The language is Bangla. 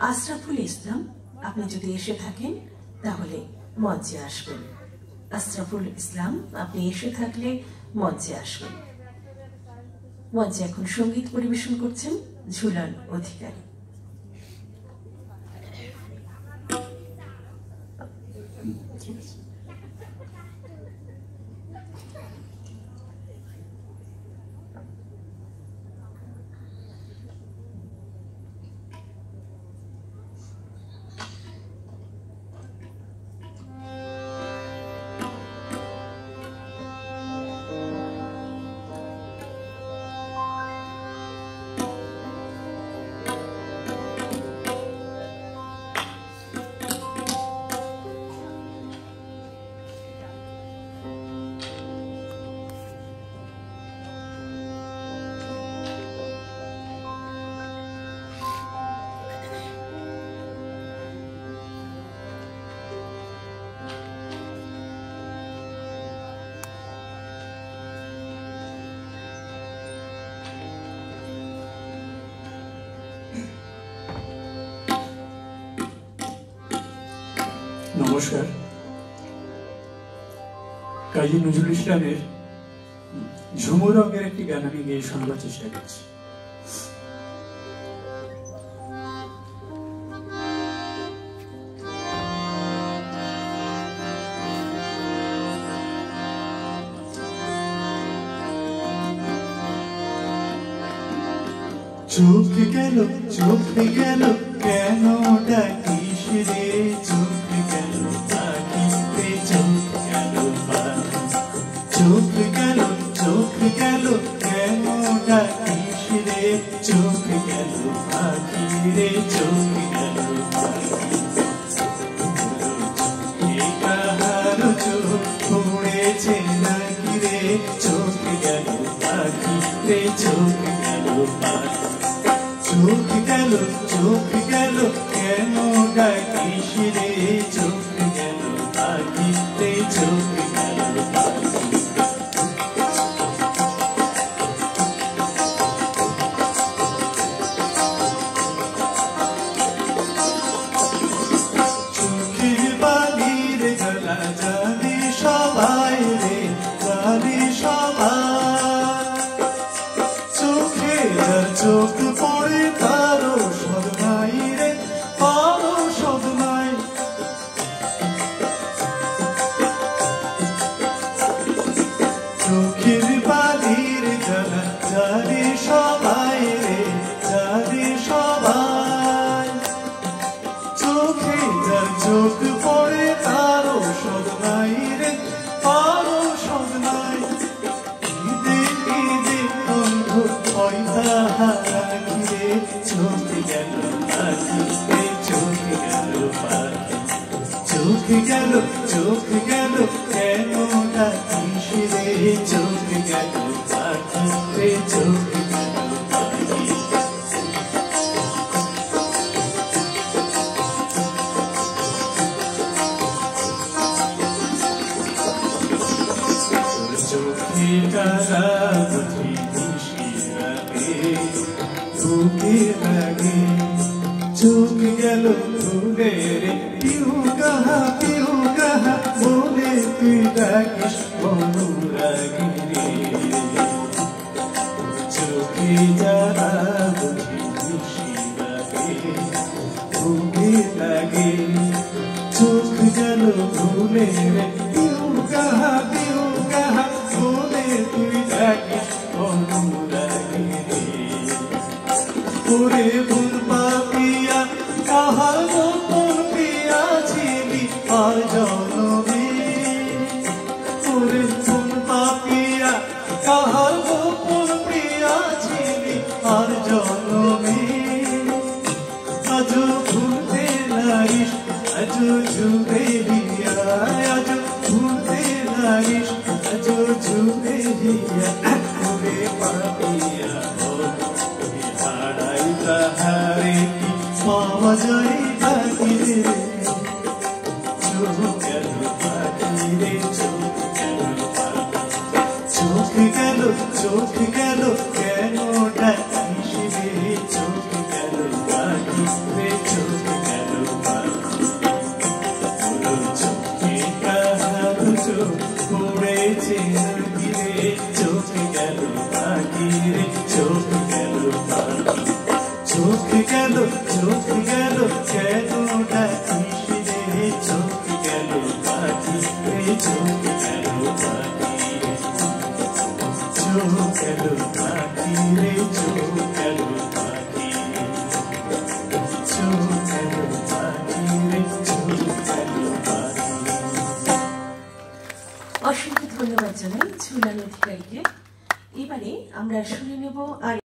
আশরাফুল ইসলাম, আপনি যদি এসে থাকেন তাহলে মঞ্চে আসবেন। আশরাফুল ইসলাম, আপনি এসে থাকলে মঞ্চে আসবেন। মঞ্চে এখন সঙ্গীত পরিবেশন করছেন ঝুলন অধিকারী। নমস্কার। কাজী নজরুল ইসলামের ঝুমুর রঙের একটি গান আমি গেয়ে শোনাবার চেষ্টা করছি। চোখ গেল কেন ডাকিস রে, চোখ গেল পাখিতে, চোখ গেল চোখ গেল কেন ডাকিস রে, চোখ গেল পাখি রে, চোখ গেল পাখি। কাহার চোখ পড়েছে নাকি রে, চোখ গেল পাখি রে, চোখ গেল পাখি। চোখ গেল কেন ডাকিস রে, চোখ গেল পাখি রে, চোখ গেল পাখি। চোখের বালির গলা জানি সবাই রে, জানি সবাই। চোখে চোখ পড়ে কারো সব নাই রে, কারো সব নাই। চোখের বালির গলা জানি সবাই রে, জানি সবাই। চোখে চোখ পড়ে কারো সব নাই রে, কারো সব নাই। চোখ গেল পাখি রে, চোখ গেল পাখি। চোখ গেল কেন ডাকিস রে, চোখ গেল পাখি রে, চোখ গেল পাখি। চোখে তারা বুঝি বুকে লাগে, চোখ গেল ভুলে রে, পিউ গাহা বলে তুই ডাকিস অনুরাগী রে। চোখে যারা বুঝি খুশি লাগে, বুকে লাগে, চোখ গেল ভুলে রে, পিউ গাহা বলে তুই ডাকিস অনুরাগী রে। ওরে ভুল পাপিয়া কাহার মতন প্রিয়া ছিলি আর জনমে। ওরে ভুল পাপিয়া কাহার মতন প্রিয়া ছিলি আর জনমে। আজো ভুলতে নারিস, আজো ঝুলে দিয়া, আজো ভুলতে নারিস, আজো ঝুলে দিয়া। ওরে পাপিয়া তাহারে কি পাওয়া যায় পাখি রে, চোখ গেল পাখি রে, চোখ গেল পাখি। চোখ গেল কেন ডাকিস রে, চোখ গেল পাখি রে, চোখ চেনা ঘিরে চোখ গেল পাখি রে চোখ গেল পাখি চোখ গেল কেন ডাকিস রে চোখ গেল পাখি রে চোখ গেল পাখি চোখ গেল পাখি রে চোখ গেল পাখি চোখ গেল পাখি রে চোখ গেল পাখি। অসংখ্য ধন্যবাদ জানাই ঝুলান অধিকারীকে। এবারে আমরা শুনে নেব আর